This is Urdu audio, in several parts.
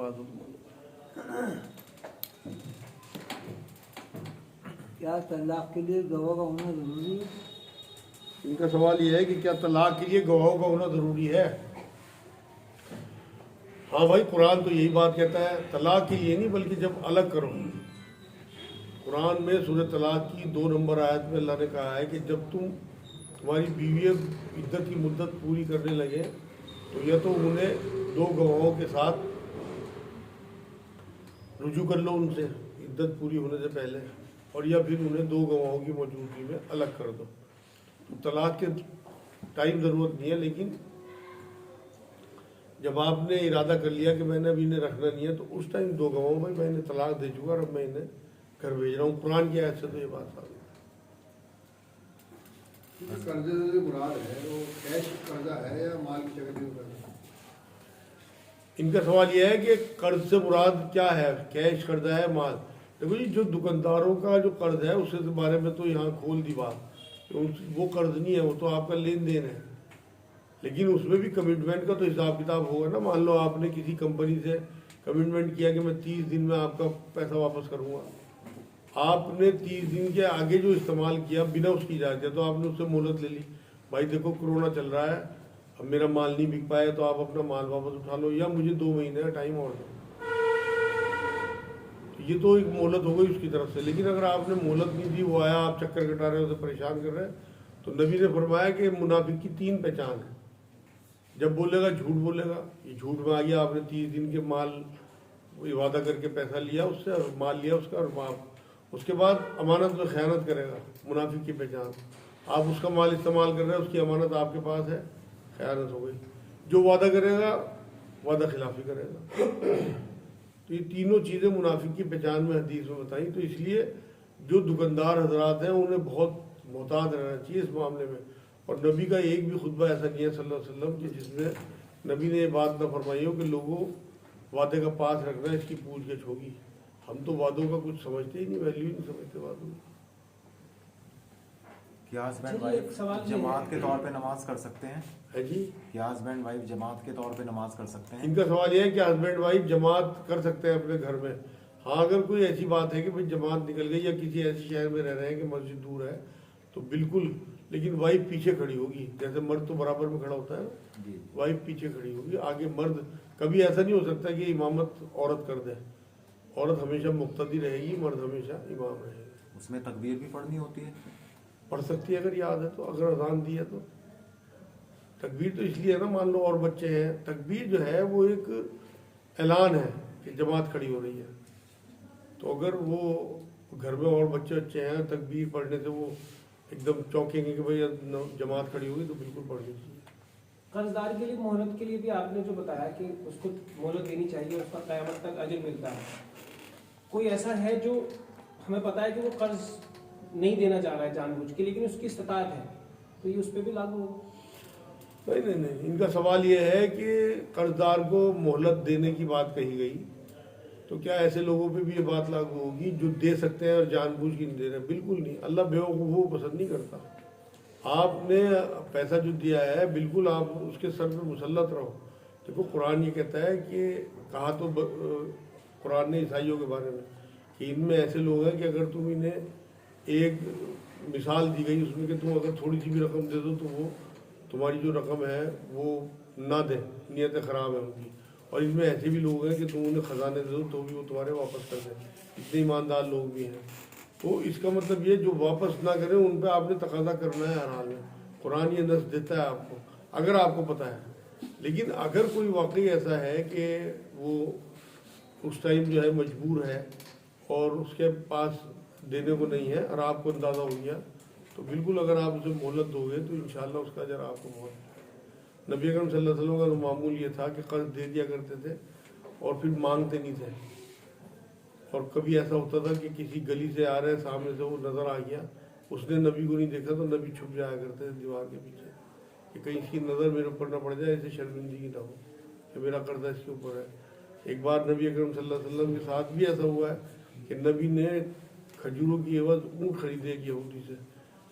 بات ہو تو کیا طلاق کے لیے گواہ کا ہونا ضروری ہے؟ ان کا سوال یہ ہے کہ کیا طلاق کے لیے گواہوں کا ہونا ضروری ہے؟ ہاں بھائی، قرآن تو یہی بات کہتا ہے، طلاق کے لیے نہیں بلکہ جب الگ کرو۔ قرآن میں سورہ طلاق کی 2 نمبر آیت میں اللہ نے کہا ہے کہ جب تمہاری بیوی عدت کی مدت پوری کرنے لگے تو یا تو انہیں 2 گواہوں کے ساتھ رجوع کر لو ان سے عدت پوری ہونے سے پہلے، اور یا پھر انہیں 2 گواہوں کی موجودگی میں الگ کر دو۔ تو طلاق کے ٹائم ضرورت نہیں ہے، لیکن جب آپ نے ارادہ کر لیا کہ میں نے ابھی انہیں رکھنا نہیں ہے تو اس ٹائم 2 گواہوں میں میں انہیں طلاق دے چکا اور اب میں انہیں گھر بھیج رہا ہوں۔ قرآن کی آیت سے تو یہ بات ثابت ہے۔ قرضے سے جو مراد ہے وہ کیش قرضہ ہے یا مال کی شکل میں قرضہ؟ ان کا سوال یہ ہے کہ قرض سے مراد کیا ہے، کیش قرضہ ہے مال؟ دیکھو جی، جو دکانداروں کا جو قرض ہے اس کے بارے میں تو یہاں کھول دی بات، وہ قرض نہیں ہے، وہ تو آپ کا لین دین ہے، لیکن اس میں بھی کمٹمنٹ کا تو حساب کتاب ہوگا نا۔ مان لو آپ نے کسی کمپنی سے کمٹمنٹ کیا کہ میں 30 دن میں آپ کا پیسہ واپس کروں گا، آپ نے 30 دن کے آگے جو استعمال کیا بنا اس کی اجازت، تو آپ نے اس سے مہلت لے لی، بھائی دیکھو کرونا چل رہا ہے، اب میرا مال نہیں بک پایا تو آپ اپنا مال واپس اٹھا لو یا مجھے 2 مہینے کا ٹائم اور دو۔ یہ تو ایک مہلت ہو گئی اس کی طرف سے، لیکن اگر آپ نے مہلت نہیں دی، وہ آیا آپ چکر کٹا رہے اسے پریشان کر رہے ہیں، تو نبی نے فرمایا کہ منافق کی 3 پہچان ہے۔ جب بولے گا جھوٹ بولے گا، یہ جھوٹ میں آ گیا، آپ نے 30 دن کے مال وعدہ کر کے پیسہ لیا اس سے اور مال لیا اس کا، اور اس کے بعد امانت میں خیانت کرے گا، منافق کی پہچان۔ آپ اس کا مال استعمال کر رہے ہیں، اس کی امانت آپ کے پاس ہے، خیانت ہو گئی۔ جو وعدہ کرے گا وعدہ خلافی کرے گا۔ تو یہ تینوں چیزیں منافق کی پہچان میں حدیث میں بتائیں، تو اس لیے جو دکاندار حضرات ہیں انہیں بہت محتاط رہنا چاہیے اس معاملے میں۔ اور نبی کا ایک بھی خطبہ ایسا نہیں ہے صلی اللہ علیہ وسلم کہ جس میں نبی نے یہ بات نہ فرمائی ہو کہ لوگوں وعدے کا پاس رکھنا ہے، اس کی پوچھ گچھ ہوگی۔ ہم تو وعدوں کا کچھ سمجھتے ہی نہیں، ویلیو ہی نہیں سمجھتے وعدوں کی۔ کیا ہسبینڈ وائف جماعت کے طور پہ نماز کر سکتے ہیں؟ ہے جی، کیا ہسبینڈ وائف جماعت کے طور پہ نماز کر سکتے ہیں؟ ان کا سوال یہ ہے کہ ہسبینڈ وائف جماعت کر سکتے ہیں اپنے گھر میں؟ ہاں، اگر کوئی ایسی بات ہے کہ بھائی جماعت نکل گئی یا کسی ایسے شہر میں رہ رہے ہیں کہ مسجد دور ہے تو بالکل، لیکن وائف پیچھے کھڑی ہوگی، جیسے مرد تو برابر میں کھڑا ہوتا ہے، وائف پیچھے کھڑی ہوگی، آگے مرد۔ کبھی ایسا نہیں ہو سکتا کہ امامت عورت کر دے، عورت ہمیشہ مقتدی رہے گی، مرد ہمیشہ امام رہے گا۔ اس میں تکبیر بھی پڑھنی ہوتی ہے؟ پڑھ سکتی ہے اگر یاد ہے تو، اگر اذان دی ہے تو۔ تکبیر تو اس لیے ہے نا، مان لو اور بچے ہیں، تکبیر جو ہے وہ ایک اعلان ہے کہ جماعت کھڑی ہو رہی ہے، تو اگر وہ گھر میں اور بچے ہیں، تکبیر پڑھنے سے وہ ایک دم چونکیں گے کہ بھئی جماعت کھڑی ہوگی، تو بالکل پڑھنی چاہیے۔ قرضدار کے لیے مہلت کے لیے بھی آپ نے جو بتایا کہ اس کو مہلت دینی چاہیے، اس پر قیامت تک اجر ملتا ہے۔ کوئی ایسا ہے جو ہمیں پتا ہے کہ وہ قرض نہیں دینا چاہ رہا ہے جان بوجھ کے، لیکن اس کی استطاعت ہے، تو یہ اس پہ بھی لاگو ہو؟ نہیں، ان کا سوال یہ ہے کہ قرضدار کو مہلت دینے کی بات کہی گئی، تو کیا ایسے لوگوں پہ بھی یہ بات لاگو ہوگی جو دے سکتے ہیں اور جان بوجھ کے نہیں دے رہے؟ بالکل نہیں، اللہ بیوقوفوں کو پسند نہیں کرتا۔ آپ نے پیسہ جو دیا ہے بالکل آپ اس کے سر پہ مسلط رہو۔ دیکھو قرآن یہ کہتا ہے کہ کہا تو قرآن نے عیسائیوں کے بارے میں کہ ان میں ایسے لوگ ہیں کہ اگر تم انہیں ایک مثال دی گئی اس میں کہ تم اگر تھوڑی سی بھی رقم دے دو تو وہ تمہاری جو رقم ہے وہ نہ دیں، نیتیں خراب ہیں ان کی، اور ان میں ایسے بھی لوگ ہیں کہ تم انہیں خزانے دے دو تو بھی وہ تمہارے واپس کر دیں، اتنے ایماندار لوگ بھی ہیں۔ تو اس کا مطلب یہ جو واپس نہ کریں ان پہ آپ نے تقاضا کرنا ہے ہر حال میں۔ قرآن یہ نص دیتا ہے آپ کو اگر آپ کو پتہ ہے، لیکن اگر کوئی واقعی ایسا ہے کہ وہ اس ٹائم جو ہے مجبور ہے اور اس کے پاس دینے کو نہیں ہے اور آپ کو اندازہ ہو گیا، تو بالکل اگر آپ اسے مہلت دو گے تو انشاءاللہ اس کا اجر آپ کو بہت۔ نبی اکرم صلی اللہ علیہ وسلم کا تو معمول یہ تھا کہ قرض دے دیا کرتے تھے اور پھر مانگتے نہیں تھے، اور کبھی ایسا ہوتا تھا کہ کسی گلی سے آ رہے سامنے سے وہ نظر آ گیا، اس نے نبی کو نہیں دیکھا تو نبی چھپ جایا کرتے تھے دیوار کے پیچھے کہ کہیں اس کی نظر میرے اوپر نہ پڑ جائے، اسے شرمندگی نہ ہو کہ میرا قرضہ اس کے اوپر ہے۔ ایک بار نبی اکرم صلی اللہ علیہ وسلم کے ساتھ بھی ایسا ہوا ہے کہ نبی نے کھجوروں کی عوض اونٹ خریدے ایک یہودی سے۔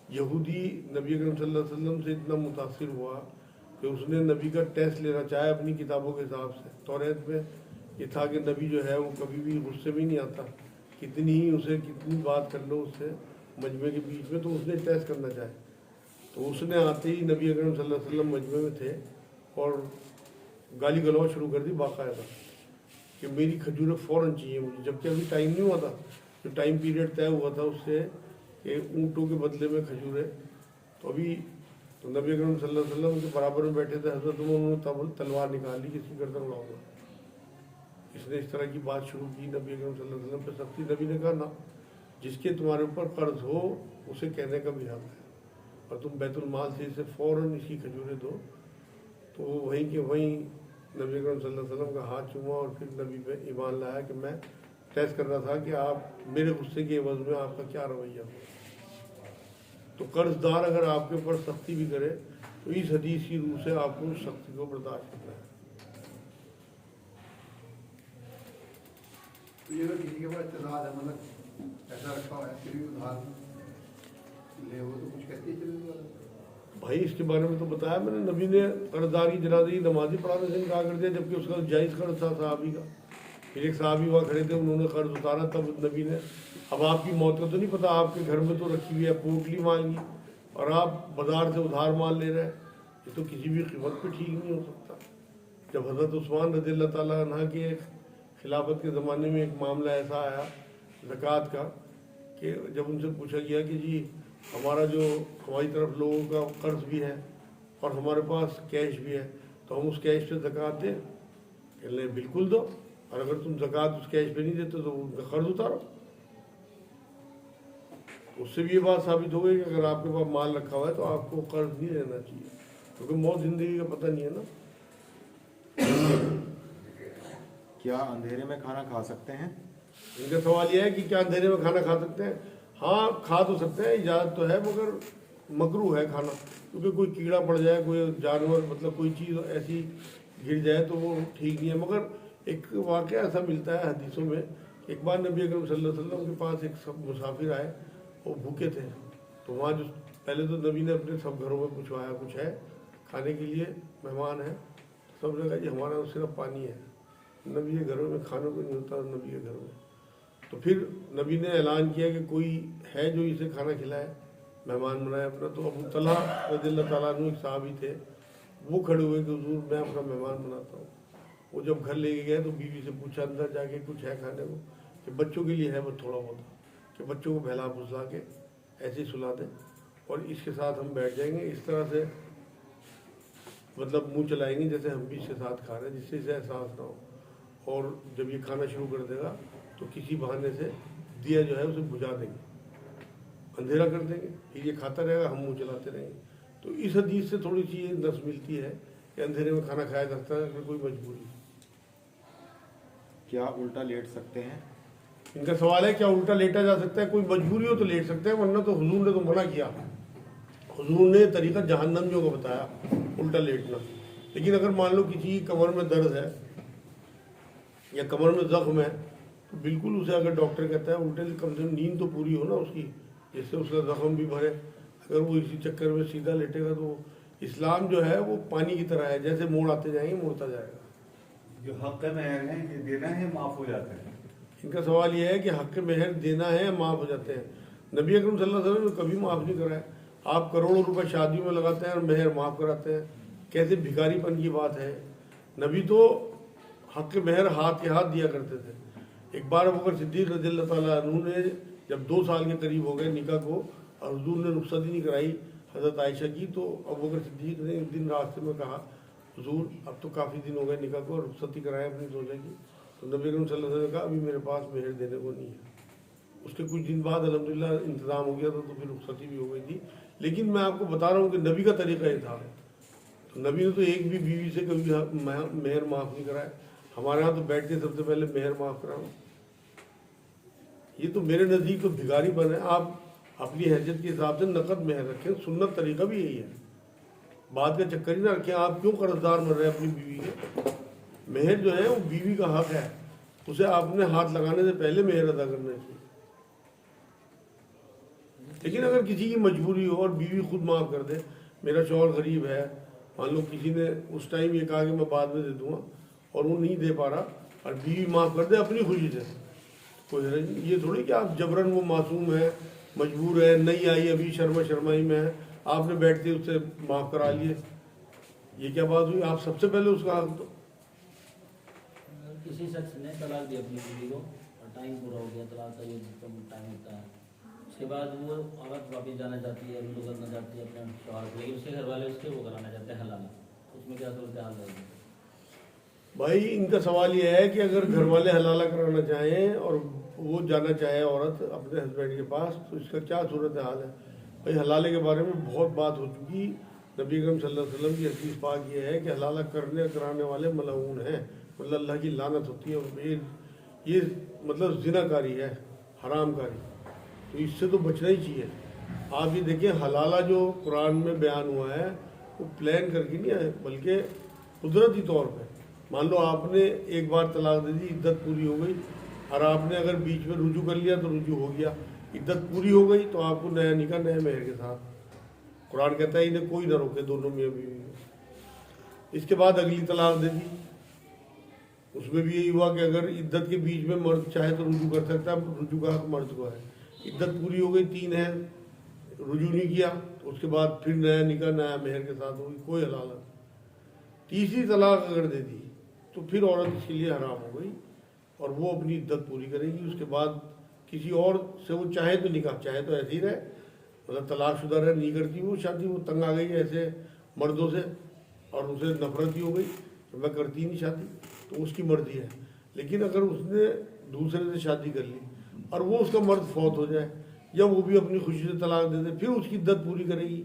یہودی نبی اکرم صلی اللہ علیہ وسلم سے اتنا متاثر ہوا کہ اس نے نبی کا ٹیسٹ لینا چاہا اپنی کتابوں کے حساب سے۔ توریت میں یہ تھا کہ نبی جو ہے وہ کبھی بھی غصے میں نہیں آتا، کتنی ہی اسے کتنی بات کر لو اس سے مجمع کے بیچ میں تو اس نے ٹیسٹ کرنا چاہے، تو اس نے آتے ہی نبی اکرم صلی اللہ علیہ وسلم مجمع میں تھے اور گالی گلوچ شروع کر دی باقاعدہ کہ میری کھجوریں فوراً چاہیے مجھے، جبکہ ابھی ٹائم نہیں ہوا تھا، جو ٹائم پیریڈ طے ہوا تھا اس سے کہ اونٹوں کے بدلے میں کھجوریں، تو ابھی تو نبی اکرم صلی اللہ علیہ وسلم کے برابر میں بیٹھے تھے حضرت عمر، انہوں نے تلوار نکال لی کس کی گردن اڑاؤں گا، اس نے اس طرح کی بات شروع کی نبی اکرم صلی اللہ علیہ وسلم پہ سختی، نبی نے کہا نہ، جس کے تمہارے اوپر قرض ہو اسے کہنے کا بھی حق ہے، اور تم بیت المال سے اسے فوراً اس کی کھجوریں دو، تو وہیں کہ وہیں نبی اکرم صلی اللہ علیہ وسلم کا ہاتھ چوما اور پھر نبی پہ ایمان لایا کہ میں ٹیسٹ کر رہا تھا کہ آپ میرے غصے کے عوض میں آپ کا کیا رویہ ہو۔ تو قرض دار اگر آپ کے اوپر سختی بھی کرے تو اس حدیث کی روح سے آپ کو اس سختی کو برداشت کرنا ہے۔ تو یہ کسی کے پاس اعتراض ہے، مطلب ایسا رکھا ہوا ہے پھر بھی ادھار لے وہ تو کچھ کہتی ہے چلنے والا بھائی اس کے بارے میں تو بتایا میں نے، نبی نے قرض دار کی جنازے کی نمازی پڑھانے سے انکار کر دیا، جبکہ اس کا جائز قرض تھا صحابی کا، پھر ایک صحابی وہاں کھڑے تھے انہوں نے قرض اتارا، تب نبی نے، اب آپ کی موت کا تو نہیں پتا، آپ کے گھر میں تو رکھی ہوئی ہے پوٹلی مانگی اور آپ بازار سے ادھار مال لے رہے ہیں، یہ تو کسی بھی قیمت پہ ٹھیک نہیں ہو سکتا۔ جب حضرت عثمان رضی اللہ تعالیٰ عنہ کے خلافت کے زمانے میں ایک معاملہ ایسا آیا زکوٰۃ کا کہ جب ان سے پوچھا گیا کہ جی ہمارا جو ہماری طرف لوگوں کا قرض بھی ہے اور ہمارے پاس کیش بھی ہے تو ہم اس کیش پہ زکوٰۃ دیں، کہ لیں بالکل دو، اور اگر تم زکوٰۃ اس کیش پہ نہیں دیتے تو ان کا قرض اتارو۔ اس سے بھی یہ بات ثابت ہو گئی کہ اگر آپ کے پاس مال رکھا ہوا ہے تو آپ کو قرض نہیں لینا چاہیے، کیونکہ موت زندگی کا پتہ نہیں ہے نا۔ کیا اندھیرے میں کھانا کھا سکتے ہیں؟ ان کا سوال یہ ہے کہ کیا اندھیرے میں کھانا کھا سکتے ہیں؟ ہاں کھا تو سکتے ہیں، اجازت تو ہے، مگر مکروہ ہے کھانا، کیونکہ کوئی کیڑا پڑ جائے، کوئی جانور مطلب کوئی چیز ایسی گر جائے تو وہ ٹھیک نہیں ہے۔ مگر ایک واقعہ ایسا ملتا ہے حدیثوں میں، ایک بار نبی اکرم صلی اللہ علیہ وسلم کے پاس ایک سب مسافر آئے، وہ بھوکے تھے، تو وہاں جو پہلے تو نبی نے اپنے سب گھروں میں پوچھوایا کچھ ہے کھانے کے لیے، مہمان ہیں، سب نے کہا جی ہمارا صرف پانی ہے، نبی کے گھروں میں کھانے کو نہیں ہوتا نبی کے گھر میں۔ تو پھر نبی نے اعلان کیا کہ کوئی ہے جو اسے کھانا کھلائے، مہمان بنائے اپنا، تو ابو طلحہ رضی اللہ تعالیٰ عنہ ایک صحابی تھے، وہ کھڑے ہوئے کہ حضور میں اپنا مہمان بناتا ہوں۔ وہ جب گھر لے کے گئے تو بیوی سے پوچھا اندر جا کے کچھ ہے کھانے کو، کہ بچوں کے لیے ہے بس تھوڑا بہت، کہ بچوں کو بہلا پھسلا کے ایسے ہی سلا دیں اور اس کے ساتھ ہم بیٹھ جائیں گے، اس طرح سے مطلب منہ چلائیں گے جیسے ہم بھی اس کے ساتھ کھا رہے ہیں، جس سے اسے احساس نہ ہو، اور جب یہ کھانا شروع کر دے گا تو کسی بہانے سے دیا جو ہے اسے بجھا دیں گے، اندھیرا کر دیں گے، پھر یہ کھاتا رہے گا، ہم منہ چلاتے رہیں گے۔ تو اس حدیث سے تھوڑی سی یہ نس ملتی ہے کہ اندھیرے میں کھانا کھایا جا سکتا ہے اگر کوئی مجبوری۔ کیا الٹا لیٹ سکتے ہیں؟ ان کا سوال ہے کیا الٹا لیٹا جا سکتا ہے؟ کوئی مجبوری ہو تو لیٹ سکتے ہیں، ورنہ تو حضور نے تو منع کیا، حضور نے طریقہ جہنمیوں کو بتایا الٹا لیٹنا۔ لیکن اگر مان لو کسی کی کمر میں درد ہے یا کمر میں زخم ہے تو بالکل اسے اگر ڈاکٹر کہتا ہے الٹے سے کم سے کم نیند تو پوری ہو نا اس کی، جس سے اس کا زخم بھی بھرے، اگر وہ اسی چکر میں سیدھا لیٹے گا تو اسلام جو ہے وہ پانی کی طرح ہے، جیسے موڑ آتے جائیں گے مڑتا جائے گا۔ جو حق مہر ہے یہ دینا ہے معاف ہو جاتا ہے۔ ان کا سوال یہ ہے کہ حق مہر دینا ہے معاف ہو جاتے ہیں، نبی اکرم صلی اللہ علیہ وسلم نے کبھی معاف نہیں کرا ہے۔ آپ کروڑوں روپے شادیوں میں لگاتے ہیں اور مہر معاف کراتے ہیں، کیسے بھکاری پن کی بات ہے۔ نبی تو حق مہر ہاتھ کے ہاتھ دیا کرتے تھے۔ ایک بار ابوبکر صدیق رضی اللہ تعالیٰ عنہ نے جب 2 سال کے قریب ہو گئے نکاح کو اور حضور نے رخصتی نہیں کرائی حضرت عائشہ کی، تو ابوبکر صدیق نے ایک دن راستے میں کہا حضور اب تو کافی دن ہو گئے نکاح کو، رخصتی کرائے اپنی زوجہ کی، تو نبی اکرم صلی اللہ علیہ وسلم نے کہا ابھی میرے پاس مہر دینے کو نہیں ہے۔ اس کے کچھ دن بعد الحمدللہ انتظام ہو گیا تھا تو پھر رخصتی بھی ہو گئی تھی۔ لیکن میں آپ کو بتا رہا ہوں کہ نبی کا طریقہ یہ تھا، تو نبی نے تو ایک بھی بیوی سے کبھی مہر معاف نہیں کرایا۔ ہمارے ہاں تو بیٹھ کے سب سے پہلے مہر معاف کراؤں، یہ تو میرے نزدیک تو بھگاری بن ہے۔ آپ اپنی حیثیت کے حساب سے نقد مہر رکھیں، سنت طریقہ بھی یہی ہے، بات کا چکر ہی نہ رکھیں۔ آپ کیوں قرض دار بن رہے ہیں اپنی بیوی کے؟ مہر جو ہے وہ بیوی کا حق ہے، اسے آپ نے ہاتھ لگانے سے پہلے مہر ادا کرنا چاہیے۔ لیکن اگر کسی کی مجبوری ہو اور بیوی خود معاف کر دے، میرا شوہر غریب ہے، مان لو کسی نے اس ٹائم یہ کہا کہ میں بعد میں دے دوں گا اور وہ نہیں دے پا رہا، اور بیوی معاف کر دے اپنی خوشی سے، کوئی حرج نہیں۔ یہ تھوڑی کہ آپ جبراً، وہ معصوم ہے، مجبور ہے، نہیں آئی ابھی، شرمائی میں ہے، آپ نے بیٹھتے اس سے معاف کرا لیے، یہ کیا بات ہوئی؟ آپ سب سے پہلے اس کا حق دو۔ کسی شخص نے طلاق دی اپنی بیوی کو اور ٹائم پورا ہو گیا، طلاق کا جو ٹائم ہوتا ہے، اس کے بعد وہ عورت واپس جانا چاہتی ہے، رجوع کرنا چاہتی ہے اپنے شوہر کو، لیکن اس کے گھر والے اس کے وہ کرانا چاہتے ہیں حلال، اس میں کیا صورتحال رہے گی؟ بھائی ان کا سوال یہ ہے کہ اگر گھر والے حلالہ کرانا چاہیں اور وہ جانا چاہے عورت اپنے ہسبینڈ کے پاس، تو اس کا کیا صورت حال ہے؟ بھائی حلالے کے بارے میں بہت بات ہو چکی، نبی اکرم صلی اللہ علیہ وسلم کی حدیث پاک یہ ہے کہ حلالہ کرنے کرانے والے ملعون ہیں، مطلب اللہ کی لعنت ہوتی ہے، اور یہ مطلب زنا کاری ہے، حرام کاری، تو اس سے تو بچنا ہی چاہیے۔ آپ یہ دیکھیں حلالہ جو قرآن میں بیان ہوا ہے وہ پلان کر کے نہیں ہے، بلکہ قدرتی طور پہ۔ مان لو آپ نے ایک بار طلاق دے دی، عدت پوری ہو گئی، اور آپ نے اگر بیچ میں رجوع کر لیا تو رجوع ہو گیا، عدت پوری ہو گئی تو آپ کو نیا نکاح نئے مہر کے ساتھ۔ قرآن کہتا ہے انہیں کوئی نہ روکے، دونوں میاں بیوی کو۔ اس کے بعد اگلی طلاق دے دی، اس میں بھی یہی ہوا کہ اگر عدت کے بیچ میں مرد چاہے تو رجوع کر سکتا ہے، رجوع کا حق مرد کو ہے۔ عدت پوری ہو گئی، 3 ہے، رجوع نہیں کیا، اس کے بعد پھر نیا نکاح نیا مہر کے ساتھ ہوگی، کوئی حلالہ۔ تیسری طلاق اگر دے دی تو پھر عورت اس کے لیے حرام ہو گئی، اور وہ اپنی عدت پوری کرے گی۔ اس کے بعد کسی اور سے وہ چاہے تو نکاح، چاہے تو ایسے ہی رہے، مطلب طلاق شدہ رہے، نہیں کرتی وہ شادی، وہ تنگ آ گئی ایسے مردوں سے اور اسے نفرت ہی ہو گئی کہ میں کرتی نہیں شادی، تو اس کی مرضی ہے۔ لیکن اگر اس نے دوسرے سے شادی کر لی اور وہ اس کا مرد فوت ہو جائے، یا وہ بھی اپنی خوشی سے طلاق دے دے، پھر اس کی عدت پوری کرے گی،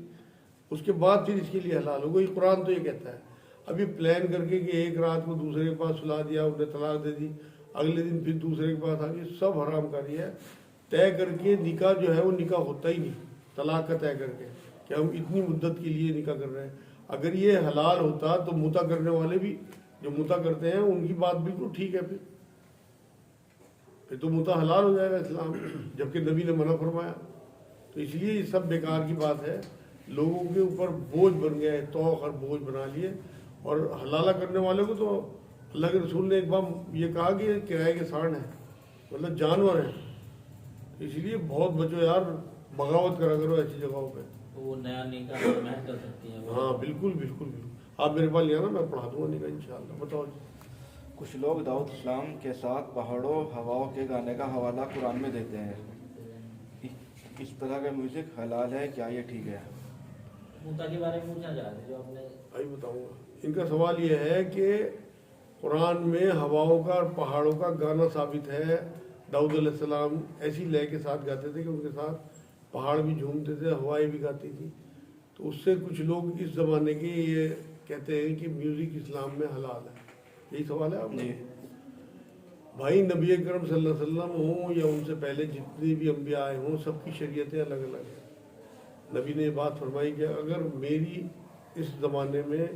اس کے بعد پھر اس کے لیے حلال ہو گئی۔ قرآن تو یہ کہتا ہے۔ ابھی پلان کر کے کہ ایک رات کو دوسرے کے پاس سلا دیا، انہیں طلاق دے دی، اگلے دن پھر دوسرے کے پاس آ گئی، سب حرام کاری ہے۔ طے کر کے نکاح جو ہے وہ نکاح ہوتا ہی نہیں، طلاق کا طے کر کے کہ ہم اتنی مدت کے لیے نکاح کر رہے ہیں۔ اگر یہ حلال ہوتا تو متع کرنے والے بھی جو متع کرتے ہیں ان کی بات بالکل ٹھیک ہے، پھر تو متع حلال ہو جائے گا اسلام، جبکہ نبی نے منع فرمایا۔ تو اس لیے یہ سب بیکار کی بات ہے، لوگوں کے اوپر بوجھ بن گیا ہے، توق اور بوجھ بنا لیے۔ اور حلالہ کرنے والے کو تو اللہ کے رسول نے ایک بار یہ کہا کہ یہ کرائے کے سانڈ ہیں، مطلب جانور ہیں۔ اس لیے بہت بچو یار، بغاوت کرا کرو ایسی جگہوں پہ۔ وہ نیا نکاح مہر کر سکتی ہیں؟ ہاں بالکل بالکل بالکل، آپ میرے پاس لے آنا، میں پڑھا دوں گا نکاح انشاءاللہ۔ بتاؤ جی۔ کچھ لوگ داؤد اسلام کے ساتھ پہاڑوں ہواؤں کے گانے کا حوالہ قرآن میں دیتے ہیں، اس طرح کا میوزک حلال ہے کیا، یہ ٹھیک ہے؟ متع کے بارے میں پوچھنا چاہ رہے تھے جو آپ نے۔ بھائی بتاؤں گا۔ ان کا سوال یہ ہے کہ قرآن میں ہواؤں کا اور پہاڑوں کا گانا ثابت ہے، داؤد علیہ السلام ایسی لے کے ساتھ گاتے تھے کہ ان کے ساتھ پہاڑ بھی جھومتے تھے، ہوائیں بھی گاتی تھی۔ تو اس سے کچھ لوگ اس زمانے کے یہ کہتے ہیں کہ میوزک اسلام میں حلال ہے، یہی سوال ہے آپ کا؟ بھائی نبی اکرم صلی اللہ علیہ وسلم ہوں یا ان سے پہلے جتنے بھی انبیاء آئے ہوں، سب کی شریعتیں الگ الگ ہیں۔ نبی نے یہ بات فرمائی کہ اگر میری اس زمانے میں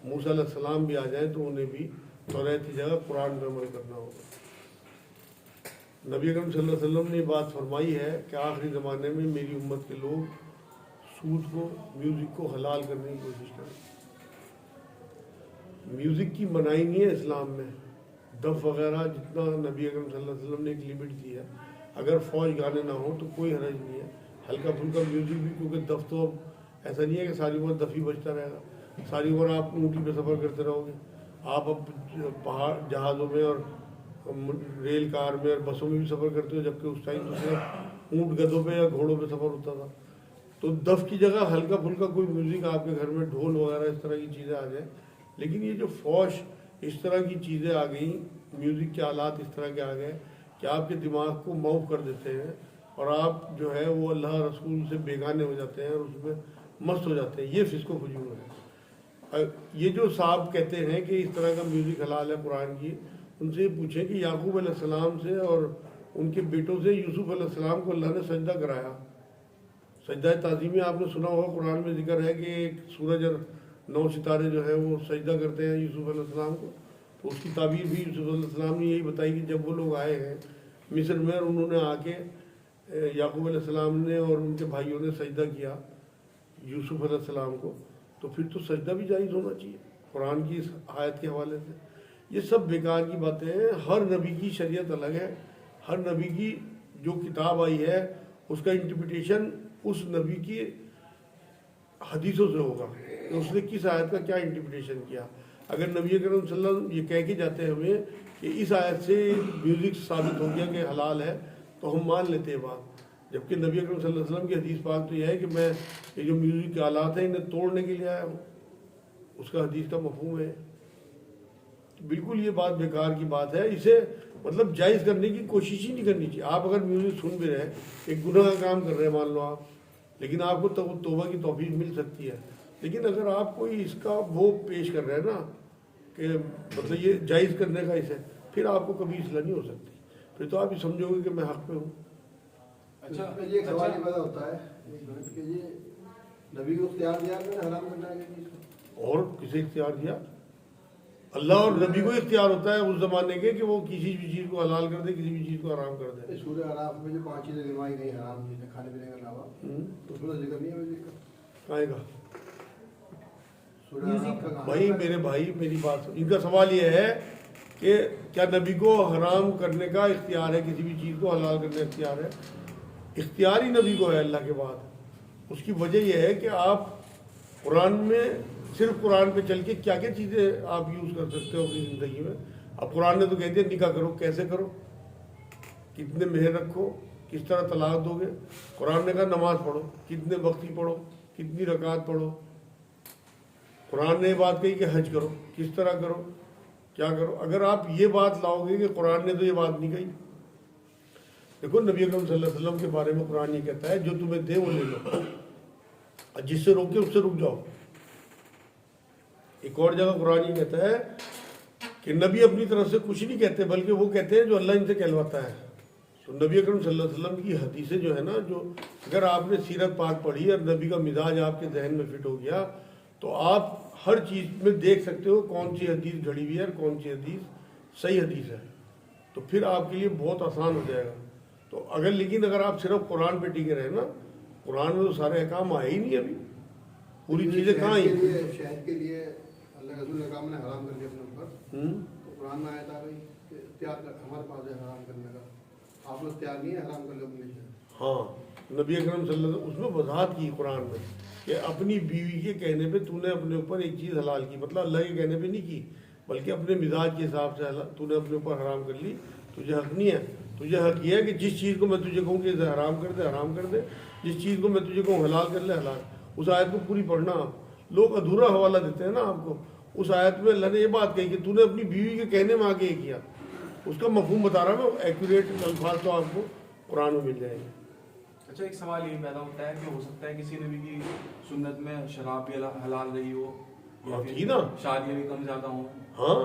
موسیٰ علیہ السلام بھی آ جائیں تو انہیں بھی توریت کی جگہ قرآن پر عمل کرنا ہوگا۔ نبی اکرم صلی اللہ علیہ وسلم نے یہ بات فرمائی ہے کہ آخری زمانے میں میری امت کے لوگ سود کو، میوزک کو حلال کرنے کی کوشش کریں۔ میوزک کی منائی نہیں ہے اسلام میں، دف وغیرہ جتنا نبی اکرم صلی اللہ علیہ وسلم نے ایک لیمٹ دی ہے، اگر فوج گانے نہ ہوں تو کوئی حرج نہیں ہے، ہلکا پھلکا میوزک بھی، کیونکہ دف تو ایسا نہیں ہے کہ ساری عمر دف ہی بجتا رہے گا، ساری عمر آپ اونٹی پہ سفر کرتے رہو گے۔ آپ اب پہاڑ جہازوں میں اور ریل کار میں اور بسوں میں بھی سفر کرتے ہو، جبکہ اس ٹائم تو صرف اونٹ گدھوں پہ یا گھوڑوں پہ سفر ہوتا تھا۔ تو دف کی جگہ ہلکا پھلکا کوئی میوزک آپ کے گھر میں ڈھول وغیرہ اس طرح کی چیزیں آ جائیں، لیکن یہ جو فوش اس طرح کی چیزیں آ گئیں، میوزک کے آلات اس طرح کے آ گئے کہ آپ کے دماغ کو معاف کر دیتے ہیں، اور آپ جو ہے وہ اللہ رسول سے بیگانے ہو جاتے ہیں اور اس میں مست ہو جاتے ہیں، یہ فسق و فجور ہے۔ یہ جو صاحب کہتے ہیں کہ اس طرح کا میوزک حلال ہے قرآن کی، ان سے یہ پوچھیں کہ یعقوب علیہ السلام سے اور ان کے بیٹوں سے یوسف علیہ السلام کو اللہ نے سجدہ کرایا، سجدہ تعظیمی آپ نے سنا ہوگا، قرآن میں ذکر ہے کہ ایک سورج اور 9 ستارے جو ہے وہ سجدہ کرتے ہیں یوسف علیہ السلام کو۔ تو اس کی تعبیر بھی یوسف علیہ السلام نے یہی بتائی کہ جب وہ لوگ آئے ہیں مصر میں اور انہوں نے آ کے یعقوب علیہ السلام نے اور ان کے بھائیوں نے سجدہ کیا یوسف علیہ السلام کو، تو پھر تو سجدہ بھی جائز ہونا چاہیے قرآن کی اس آیت کے حوالے سے۔ یہ سب بیکار کی باتیں ہیں. ہر نبی کی شریعت الگ ہے. ہر نبی کی جو کتاب آئی ہے اس کا انٹرپریٹیشن اس نبی کی حدیثوں سے ہوگا کہ اس نے کس آیت کا کیا انٹرپریٹیشن کیا. اگر نبی کریم صلی اللہ علیہ وسلم یہ کہہ کے جاتے ہیں ہمیں کہ اس آیت سے میوزک ثابت ہو گیا کہ حلال ہے تو ہم مان لیتے ہیں بات. جبکہ نبی اکرم صلی اللہ علیہ وسلم کی حدیث پاک تو یہ ہے کہ میں یہ جو میوزک کے آلات ہیں انہیں توڑنے کے لیے آیا ہوں. اس کا حدیث کا مفہوم ہے. بالکل یہ بات بیکار کی بات ہے. اسے مطلب جائز کرنے کی کوشش ہی نہیں کرنی چاہیے. آپ اگر میوزک سن بھی رہے ایک گناہ کا کام کر رہے ہیں مان لو آپ, لیکن آپ کو توبہ کی توفیق مل سکتی ہے. لیکن اگر آپ کوئی اس کا وہ پیش کر رہے ہیں نا کہ مطلب یہ جائز کرنے کا اسے, پھر آپ کو کبھی اصلاح نہیں ہو سکتی. پھر تو آپ یہ سمجھو گے کہ میں حق پہ ہوں. اچھا یہ ایک سوال یہ پیدا ہوتا ہے کہ یہ نبی کو اختیار دیا میں نے حرام کرنا ہے کہ چیز کو, اور کسے اختیار دیا؟ اللہ اور نبی کو اختیار ہوتا ہے اس زمانے کے کہ وہ کسی بھی چیز کو حلال کر دے, کسی بھی چیز کو حرام کر دے. سورہ اعراف میں جو 5 چیزیں گنوائی گئی حرام چیزیں کھانے پینے کے علاوہ, اس میں تو ذکر نہیں ہے میوزک کا. کہے گا سورہ اعراف کا بھائی میرے بھائی میری بات سن. ان کا سوال یہ ہے کہ کیا نبی کو حرام کرنے کا اختیار ہے, کسی بھی چیز کو حلال کرنے کا اختیار ہے؟ اختیار ہی نبی کو ہے اللہ کے بعد. اس کی وجہ یہ ہے کہ آپ قرآن میں صرف قرآن پہ چل کے کیا کیا چیزیں آپ یوز کر سکتے ہو اپنی زندگی میں. اب قرآن نے تو کہہ دیا نکاح کرو, کیسے کرو, کتنے مہر رکھو, کس طرح طلاق دو گے. قرآن نے کہا نماز پڑھو, کتنے وقت کی پڑھو, کتنی رکعت پڑھو. قرآن نے یہ بات کہی کہ حج کرو, کس طرح کرو, کیا کرو. اگر آپ یہ بات لاؤ گے کہ قرآن نے تو یہ بات نہیں کہی. دیکھو نبی اکرم صلی اللہ علیہ وسلم کے بارے میں قرآن یہ کہتا ہے جو تمہیں دے وہ لے لو, اور جس سے روکے اس سے رک جاؤ. ایک اور جگہ قرآن یہ کہتا ہے کہ نبی اپنی طرف سے کچھ نہیں کہتے بلکہ وہ کہتے ہیں جو اللہ ان سے کہلواتا ہے. تو نبی اکرم صلی اللہ علیہ وسلم کی حدیثیں جو ہے نا, جو اگر آپ نے سیرت پاک پڑھی اور نبی کا مزاج آپ کے ذہن میں فٹ ہو گیا تو آپ ہر چیز میں دیکھ سکتے ہو کون سی حدیث گھڑی ہوئی ہے اور کون سی حدیث صحیح حدیث ہے. تو پھر آپ کے لیے بہت آسان ہو جائے گا. تو اگر لیکن اگر آپ صرف قرآن پہ ٹکے رہے نا, قرآن میں تو سارے احکام آئے ہی نہیں, ابھی پوری چیزیں کہاں آئی. شہد کے لیے اللہ رسول نے کہا میں نے حرام کر دیا اپنے اوپر, تو قرآن میں آیا تھا بھائی کہ اختیار ہمارے پاس ہے حرام کرنے کا, آپ کو اختیار نہیں ہے حرام کر لو اپنے لیے. ہاں نبی اکرم صلی اللہ علیہ وسلم اس میں وضاحت کی قرآن میں کہ اپنی بیوی کے کہنے پہ تو نے اپنے اوپر ایک چیز حلال کی, مطلب اللہ کے کہنے پہ نہیں کی بلکہ اپنے مزاج کے حساب سے تو نے اپنے اوپر حرام کر لی. تجھے حق نہیں ہے. تجھے حق یہ ہے کہ جس چیز کو میں تجھے کہوں کہ اسے حرام کر دے حرام کر دے, جس چیز کو میں تجھے کہوں حلال کر لے حلال. اس آیت کو پوری پڑھنا. آپ لوگ ادھورا حوالہ دیتے ہیں نا آپ کو. اس آیت میں اللہ نے یہ بات کہی کہ تو نے اپنی بیوی کے کہنے میں آ کے یہ کیا, اس کا مفہوم بتا رہا میں, ایکوریٹ الفاظ تو آپ کو قرآن میں مل جائیں گے. اچھا ایک سوال یہ پیدا ہوتا ہے کہ ہو سکتا ہے کسی نبی کی سنت میں شراب بھی حلال رہی ہو یا پھر شادیاں بھی کم زیادہ ہوں. ہاں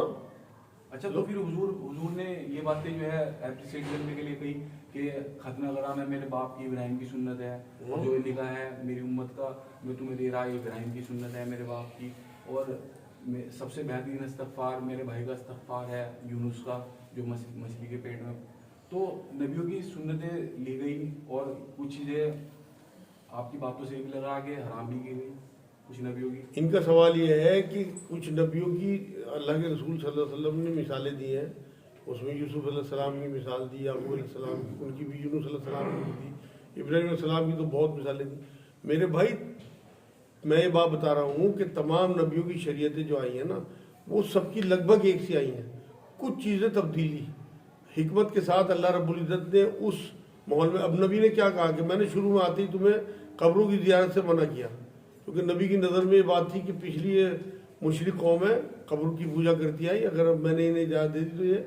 اچھا تو پھر حضور نے یہ باتیں جو ہے اپریشیٹ کرنے کے لیے کہی کہ ختنہ غرام ہے میرے باپ کی ابراہیم کی سنت ہے, اور جو نکاح ہے میری امت کا میں تمہیں دے رہا ہے ابراہیم کی سنت ہے میرے باپ کی, اور سب سے بہترین استغفار میرے بھائی کا استغفار ہے یونس کا جو مچھلی کے پیٹ میں. تو نبیوں کی سنتیں لی گئی اور کچھ چیزیں آپ کی باتوں سے بھی لگا کے حرام بھی کی گئی کچھ نبیوں کی. ان کا سوال یہ ہے کہ کچھ نبیوں کی اللہ کے رسول صلی اللہ علیہ وسلم نے مثالیں دی ہیں. اس میں یوسف علیہ السلام کی مثال دی, یعقوب علیہ السلام کی, ان کی بھی یونس علیہ السلام کی دی, ابراہیم علیہ السلام کی تو بہت مثالیں دی. میرے بھائی میں یہ بات بتا رہا ہوں کہ تمام نبیوں کی شریعتیں جو آئی ہیں نا وہ سب کی لگ بھگ ایک سی آئی ہیں. کچھ چیزیں تبدیلی حکمت کے ساتھ اللہ رب العزت نے اس ماحول میں. اب نبی نے کیا کہا کہ میں نے شروع میں آتے ہی تمہیں قبروں کی زیارت سے منع کیا, کیونکہ نبی کی نظر میں یہ بات تھی کہ پچھلی یہ مشرک قوم ہے قبر کی پوجا کرتی آئی, اگر میں نے انہیں اجازت دے دی تو یہ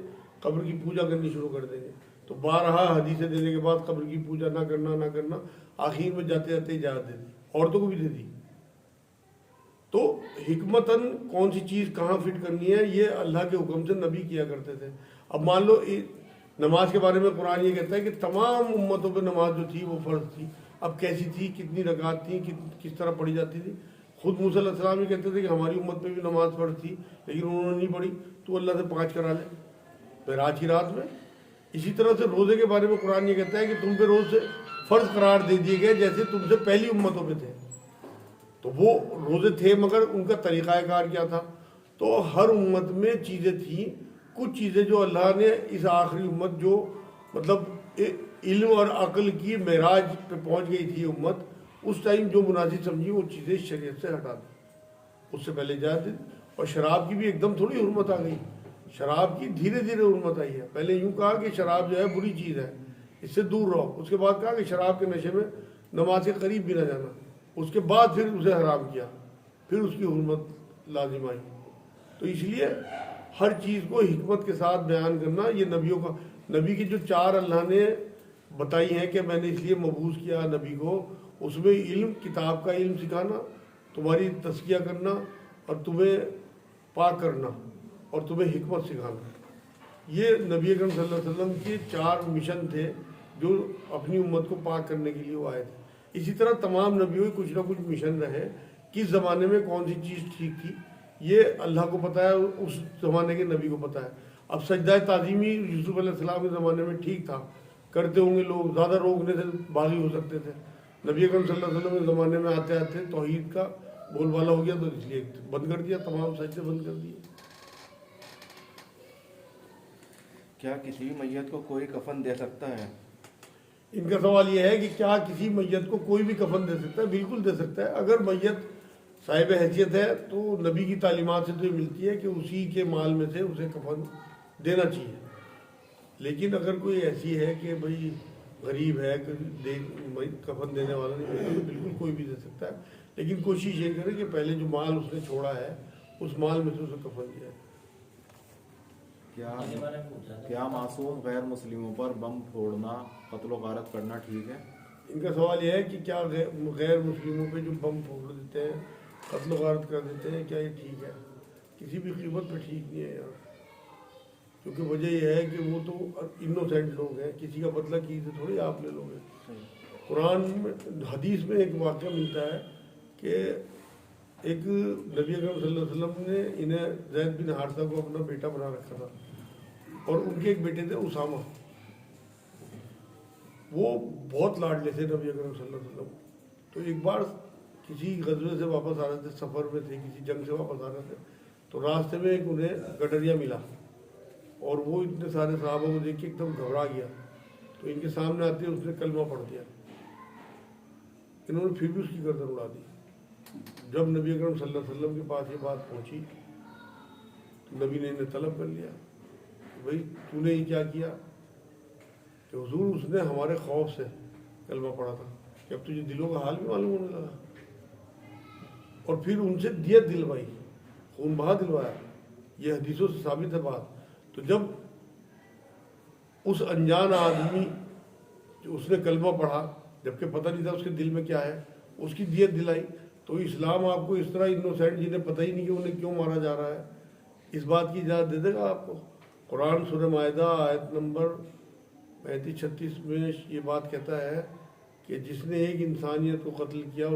قبر کی پوجا کرنی شروع کر دیں گے. تو بارہا حدیثیں دینے کے بعد قبر کی پوجا نہ کرنا آخر میں جاتے جاتے اجازت دے دی, عورتوں کو بھی دے دی. تو حکمتاً کون سی چیز کہاں فٹ کرنی ہے یہ اللہ کے حکم سے نبی کیا کرتے تھے. اب مان لو نماز کے بارے میں قرآن یہ کہتا ہے کہ تمام امتوں پہ نماز جو تھی وہ فرض تھی. اب کیسی تھی, کتنی رکعت تھی, کس طرح پڑھی جاتی تھی. خود موسیٰ علیہ السلام یہ کہتے تھے کہ ہماری امت پہ بھی نماز فرض تھی لیکن انہوں نے نہیں پڑھی, تو اللہ سے 5 کرا لے معراج کی رات میں. اسی طرح سے روزے کے بارے میں قرآن یہ کہتا ہے کہ تم پہ روزے فرض قرار دے دیے گئے جیسے تم سے پہلی امتوں پہ تھے. تو وہ روزے تھے مگر ان کا طریقہ کار کیا تھا. تو ہر امت میں چیزیں تھیں، کچھ چیزیں جو اللہ نے اس آخری امت جو مطلب علم اور عقل کی معراج پہ پہنچ گئی تھی امت، اس ٹائم جو مناسب سمجھی وہ چیزیں شریعت سے ہٹا دی، اس سے پہلے جاتے. اور شراب کی بھی ایک دم تھوڑی حرمت آ گئی، شراب کی دھیرے دھیرے حرمت آئی ہے. پہلے یوں کہا کہ شراب جو ہے بری چیز ہے، اس سے دور رہو. اس کے بعد کہا کہ شراب کے نشے میں نماز کے قریب بھی نہ جانا. اس کے بعد پھر اسے حرام کیا، پھر اس کی حرمت لازم آئی. تو اس لیے ہر چیز کو حکمت کے ساتھ بیان کرنا، یہ نبیوں کا، نبی کی جو 4 اللہ نے بتائی ہیں کہ میں نے اس لیے مبعوث کیا نبی کو، اس میں علم، کتاب کا علم سکھانا، تمہاری تزکیہ کرنا، اور تمہیں پاک کرنا، اور تمہیں حکمت سکھانا. یہ نبی اکرم صلی اللہ علیہ وسلم کے 4 مشن تھے جو اپنی امت کو پاک کرنے کے لیے وہ آئے تھے. اسی طرح تمام نبیوں کے کچھ نہ کچھ مشن رہے، کس زمانے میں کون سی چیز ٹھیک تھی یہ اللہ کو پتہ ہے، اس زمانے کے نبی کو پتہ ہے. اب سجدہ تعظیمی یوسف علیہ السلام کے زمانے میں ٹھیک تھا، کرتے ہوں گے لوگ، زیادہ روکنے سے باغی ہو سکتے تھے. نبی اکرم صلی اللہ علیہ وسلم کے زمانے میں آتے آتے توحید کا بول بالا ہو گیا، تو اس لیے بند کر دیا، تمام سجدے بند کر دیے. کیا کسی میت کو کوئی کفن دے سکتا ہے؟ ان کا سوال یہ ہے کہ کیا کسی میت کو کوئی بھی کفن دے سکتا ہے؟ بالکل دے سکتا ہے. اگر میت صاحب حیثیت ہے تو نبی کی تعلیمات سے تو یہ ملتی ہے کہ اسی کے مال میں سے اسے کفن دینا چاہیے. لیکن اگر کوئی ایسی ہے کہ بھئی غریب ہے، کفن دینے والا نہیں، تو بالکل کوئی بھی دے سکتا ہے. لیکن کوشش یہ کرے کہ پہلے جو مال اس نے چھوڑا ہے اس مال میں سے اسے کفن دیا ہے. کیا معصوم غیر مسلموں پر بم پھوڑنا، قتل و غارت کرنا ٹھیک ہے؟ ان کا سوال یہ ہے کہ کیا غیر مسلموں پہ جو بم پھوڑ دیتے ہیں، قتل و غارت کر دیتے ہیں، کیا یہ ٹھیک ہے؟ کسی بھی قیمت پہ ٹھیک نہیں ہے یار. کیونکہ وجہ یہ ہے کہ وہ تو انوسینٹ لوگ ہیں، کسی کا بدلہ کی سے تھوڑی آپ لے لو گے. قرآن میں، حدیث میں ایک واقعہ ملتا ہے کہ ایک نبی اکرم صلی اللہ علیہ وسلم نے انہیں زید بن حارثہ کو اپنا بیٹا بنا رکھا تھا، اور ان کے ایک بیٹے تھے اسامہ. وہ بہت لاڈلے تھے نبی اکرم صلی اللہ علیہ وسلم. تو ایک بار کسی غزوے سے واپس آ رہے تھے، سفر میں تھے، کسی جنگ سے واپس آ رہے تھے، تو راستے میں ایک انہیں گڈریا ملا، اور وہ اتنے سارے صحابہ کو دیکھ کے ایک دم گھبرا گیا. تو ان کے سامنے آتے اس نے کلمہ پڑھ دیا. انہوں نے پھر بھی اس کی گردن اڑا دی. جب نبی اکرم صلی اللہ علیہ وسلم کے پاس یہ بات پہنچی تو نبی نے انہیں طلب کر لیا، بھائی تو نے یہ کیا کیا؟ کہ حضور اس نے ہمارے خوف سے کلمہ پڑھا تھا، کہ اب تجھے دلوں کا حال بھی معلوم ہونے لگا. اور پھر ان سے دیت دلوائی، خون بہا دلوایا. یہ حدیثوں سے ثابت ہے بات. تو جب اس انجان آدمی جو اس نے کلمہ پڑھا، جبکہ پتہ نہیں تھا اس کے دل میں کیا ہے، اس کی دیت دلائی. تو اسلام آپ کو اس طرح انوسینٹ جنہیں پتہ ہی نہیں کہ انہیں کیوں مارا جا رہا ہے، اس بات کی اجازت دے دے گا آپ کو؟ قرآن سورہ مائدہ آیت نمبر 35-36 میں یہ بات کہتا ہے کہ جس نے ایک انسانیت کو قتل کیا،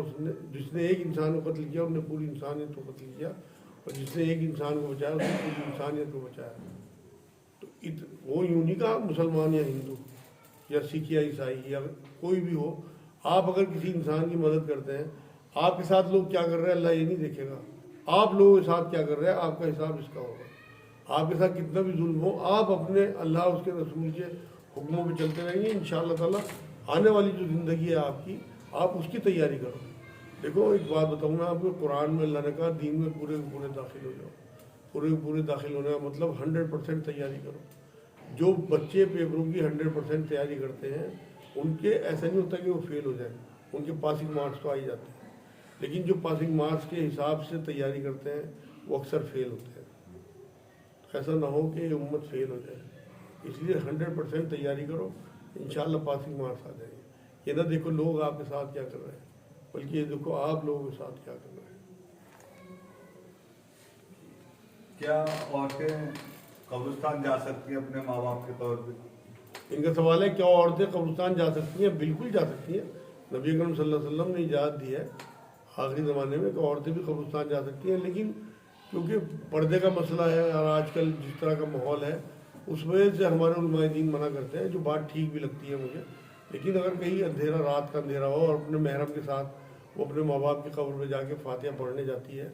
جس نے ایک انسان کو قتل کیا اس نے پوری انسانیت کو قتل کیا، اور جس نے ایک انسان کو بچایا اس نے پوری انسانیت کو بچایا. تو وہ یوں نہیں کہا مسلمان یا ہندو یا سکھ یا عیسائی یا کوئی بھی ہو، آپ اگر کسی انسان کی مدد کرتے ہیں، آپ کے ساتھ لوگ کیا کر رہے ہیں اللہ یہ نہیں دیکھے گا. آپ لوگوں کے ساتھ کیا کر رہے ہیں آپ کا حساب اس کا ہوگا. آپ کے ساتھ کتنا بھی ظلم ہو، آپ اپنے اللہ اس کے رسول کے حکموں پہ چلتے رہیں گے. انشاءاللہ تعالیٰ آنے والی جو زندگی ہے آپ کی، آپ اس کی تیاری کرو. دیکھو ایک بات بتاؤں میں آپ کو، قرآن میں اللہ نے کہا دین میں پورے پورے داخل ہو جاؤ. پورے داخل ہونے کا مطلب 100% تیاری کرو. جو بچے پیپروں کی 100% تیاری کرتے ہیں ان کے ایسا نہیں ہوتا کہ وہ فیل ہو جائیں، ان کے پاسنگ مارکس تو آ ہی جاتے ہیں. لیکن جو پاسنگ مارکس کے حساب سے تیاری کرتے ہیں وہ اکثر فیل ہوتے ہیں. ایسا نہ ہو کہ یہ امت فیل ہو جائے. اس لیے 100% تیاری کرو، انشاءاللہ پاسنگ مارکس آ جائیں گے. یہ نہ دیکھو لوگ آپ کے ساتھ کیا کر رہے ہیں، بلکہ یہ دیکھو آپ لوگوں کے ساتھ کیا کر رہے ہیں. کیا عورتیں قبرستان جا سکتی ہیں اپنے ماں باپ کے طور پہ؟ ان کا سوال ہے کیا عورتیں قبرستان جا سکتی ہیں؟ بالکل جا سکتی ہیں. نبی اکرم صلی اللہ علیہ وسلم نے اجازت دی ہے آخری زمانے میں کہ عورتیں بھی قبرستان جا سکتی ہیں. لیکن کیونکہ پردے کا مسئلہ ہے اور آج کل جس طرح کا ماحول ہے اس وجہ سے ہمارے علماء دین منع کرتے ہیں، جو بات ٹھیک بھی لگتی ہے مجھے. لیکن اگر کہیں اندھیرا، رات کا اندھیرا ہو اور اپنے محرم کے ساتھ وہ اپنے ماں باپ کی قبر پہ جا کے فاتحہ پڑھنے جاتی ہے،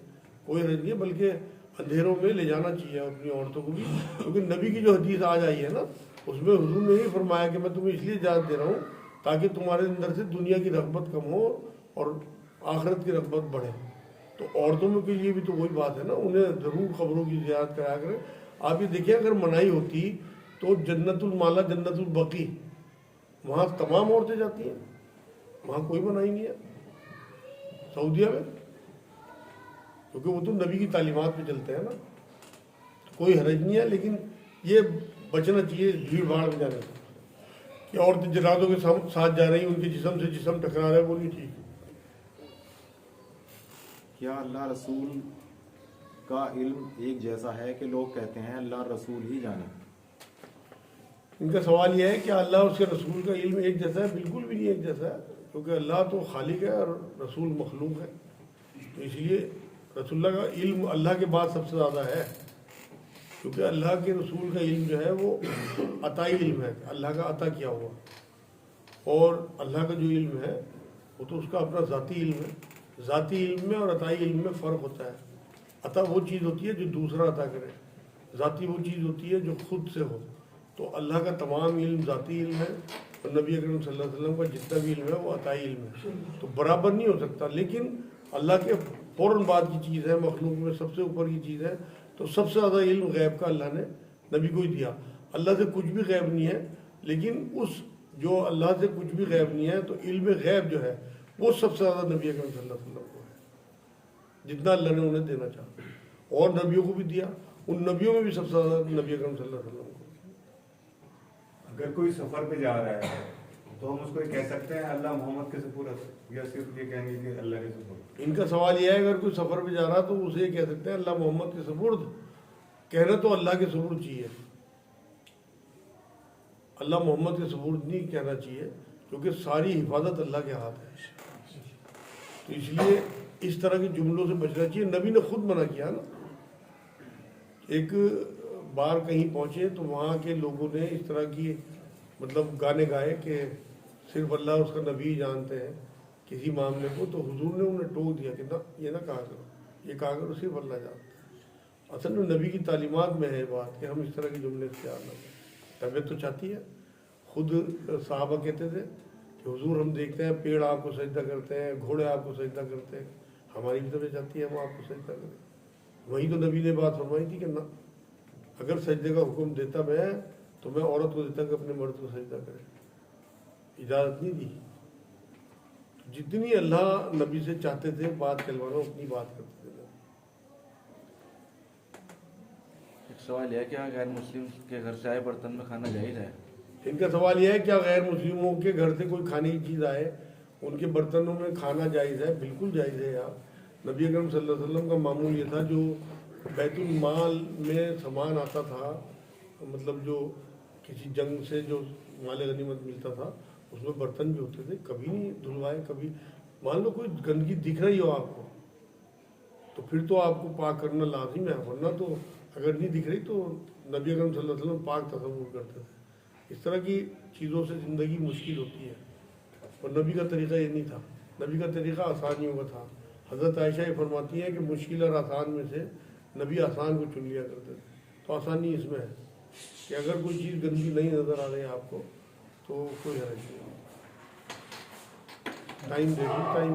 کوئی حرج نہیں ہے. بلکہ اندھیروں میں لے جانا چاہیے اپنی عورتوں کو بھی، کیونکہ نبی کی جو حدیث آج آئی ہے نا اس میں حضور نے یہ فرمایا کہ میں تمہیں اس لیے اجازت دے رہا ہوں تاکہ تمہارے اندر سے دنیا کی رغبت کم ہو اور آخرت کی رغبت بڑھے۔ تو عورتوں کے لیے بھی تو وہی بات ہے نا، انہیں ضرور قبروں کی زیارت کرایا کریں۔ آپ یہ دیکھیں اگر منائی ہوتی تو جنت المالا جنت البقی وہاں تمام عورتیں جاتی ہیں، وہاں کوئی منائی نہیں ہے سعودیہ میں، کیونکہ وہ تو نبی کی تعلیمات پہ چلتے ہیں نا، کوئی حرج نہیں ہے۔ لیکن یہ بچنا چاہیے بھیڑ بھاڑ میں جانے سے کہ عورتیں جنازوں کے ساتھ جا رہی ہیں، ان کے جسم سے جسم ٹکرا رہا ہے، وہ نہیں ٹھیک۔ کیا اللہ رسول کا علم ایک جیسا ہے کہ لوگ کہتے ہیں اللہ رسول ہی جانے؟ ان کا سوال یہ ہے کہ اللہ اور اس کے رسول کا علم ایک جیسا ہے؟ بالکل بھی نہیں ایک جیسا ہے، کیونکہ اللہ تو خالق ہے اور رسول مخلوق ہے، تو اس لیے رسول اللہ کا علم اللہ کے بعد سب سے زیادہ ہے، کیونکہ اللہ کے رسول کا علم جو ہے وہ عطائی علم ہے، اللہ کا عطا کیا ہوا، اور اللہ کا جو علم ہے وہ تو اس کا اپنا ذاتی علم ہے۔ ذاتی علم میں اور عطائی علم میں فرق ہوتا ہے۔ عطا وہ چیز ہوتی ہے جو دوسرا عطا کرے، ذاتی وہ چیز ہوتی ہے جو خود سے ہو۔ تو اللہ کا تمام علم ذاتی علم ہے، اور نبی اکرم صلی اللہ علیہ وسلم کا جتنا بھی علم ہے وہ عطائی علم ہے، تو برابر نہیں ہو سکتا۔ لیکن اللہ کے فوراً بعد کی چیز ہے، مخلوق میں سب سے اوپر کی چیز ہے، تو سب سے زیادہ علم غیب کا اللہ نے نبی کو ہی دیا۔ اللہ سے کچھ بھی غیب نہیں ہے، لیکن اس جو اللہ سے کچھ بھی غیب نہیں ہے تو علم غیب جو ہے وہ سب سے زیادہ نبی اکرم صلی اللہ علیہ وسلم کو ہے، جتنا اللہ نے انہیں دینا چاہا، اور نبیوں کو بھی دیا، ان نبیوں میں بھی سب سے زیادہ نبی اکرم صلی اللہ علیہ وسلم کو۔ اگر کوئی سفر پہ جا رہا ہے تو ہم اس کو یہ کہہ سکتے ہیں اللہ محمد کے سپرد، یا صرف یہ کہیں گے کہ اللہ کے سپرد؟ ان کا سوال یہ ہے اگر کوئی سفر پہ جا رہا تو اسے یہ کہہ سکتے ہیں اللہ محمد کے سپرد، کہنا تو اللہ کے سپرد چاہیے، اللہ محمد کے سپرد نہیں کہنا چاہیے، کیونکہ ساری حفاظت اللہ کے ہاتھ ہے۔ تو اس لیے اس طرح کے جملوں سے بچنا چاہیے۔ نبی نے خود منع کیا نا، ایک بار کہیں پہنچے تو وہاں کے لوگوں نے اس طرح کی مطلب گانے گائے کہ صرف اللہ اس کا نبی جانتے ہیں کسی معاملے کو، تو حضور نے انہیں ٹوک دیا کہ نہ، یہ نہ کہا کرو، یہ کہا کرو صرف اللہ جانتا ہے۔ اصل میں نبی کی تعلیمات میں ہے بات کہ ہم اس طرح کے جملے اختیار نہ کریں۔ طبیعت تو چاہتی ہے، خود صحابہ کہتے تھے کہ حضور ہم دیکھتے ہیں پیڑ آپ کو سجدہ کرتے ہیں، گھوڑے آپ کو سجدہ کرتے ہیں، ہماری بھی طبیعت چاہتی ہے ہم آپ کو سجدہ کریں۔ وہی تو نبی نے بات فرمائی تھی کہ نہ، اگر سجدے کا حکم دیتا میں تو میں عورت کو دیتا کہ اپنے مرد کو سجدہ کرے، اجازت نہیں دی۔ جتنی اللہ نبی سے چاہتے تھے بات کہلوانا اتنی بات کرتے تھے۔ ایک سوال یہ ہے کہ غیر مسلم کے گھر سے آئے برتن میں کھانا جائز ہے؟ ان کا سوال یہ ہے کیا غیر مسلموں کے گھر سے کوئی کھانے کی چیز آئے ان کے برتنوں میں کھانا جائز ہے؟ بالکل جائز ہے یار۔ نبی اکرم صلی اللہ علیہ وسلم کا معمول یہ تھا، جو بیت المال میں سامان آتا تھا، مطلب جو کسی جنگ سے جو مال غنیمت ملتا تھا اس میں برتن بھی ہوتے تھے، کبھی نہیں دھلوائے۔ کبھی مان لو کوئی گندگی دکھ رہی ہو آپ کو تو پھر تو آپ کو پاک کرنا لازم ہے، ورنہ تو اگر نہیں دکھ رہی تو نبی اکرم صلی اللہ علیہ وسلم پاک تصور کرتے تھے۔ اس طرح کی چیزوں سے زندگی مشکل ہوتی ہے، اور نبی کا طریقہ یہ نہیں تھا، نبی کا طریقہ آسانیوں کا تھا۔ حضرت عائشہ یہ فرماتی ہیں کہ مشکل اور آسان میں سے نبی آسان کو چن لیا کرتے تھے۔ تو آسانی اس میں ہے کہ اگر کوئی چیز گندگی نہیں نظر آ رہی ہے آپ کو تو کوئی حرج نہیں۔ ٹائم دیکھیں، ٹائم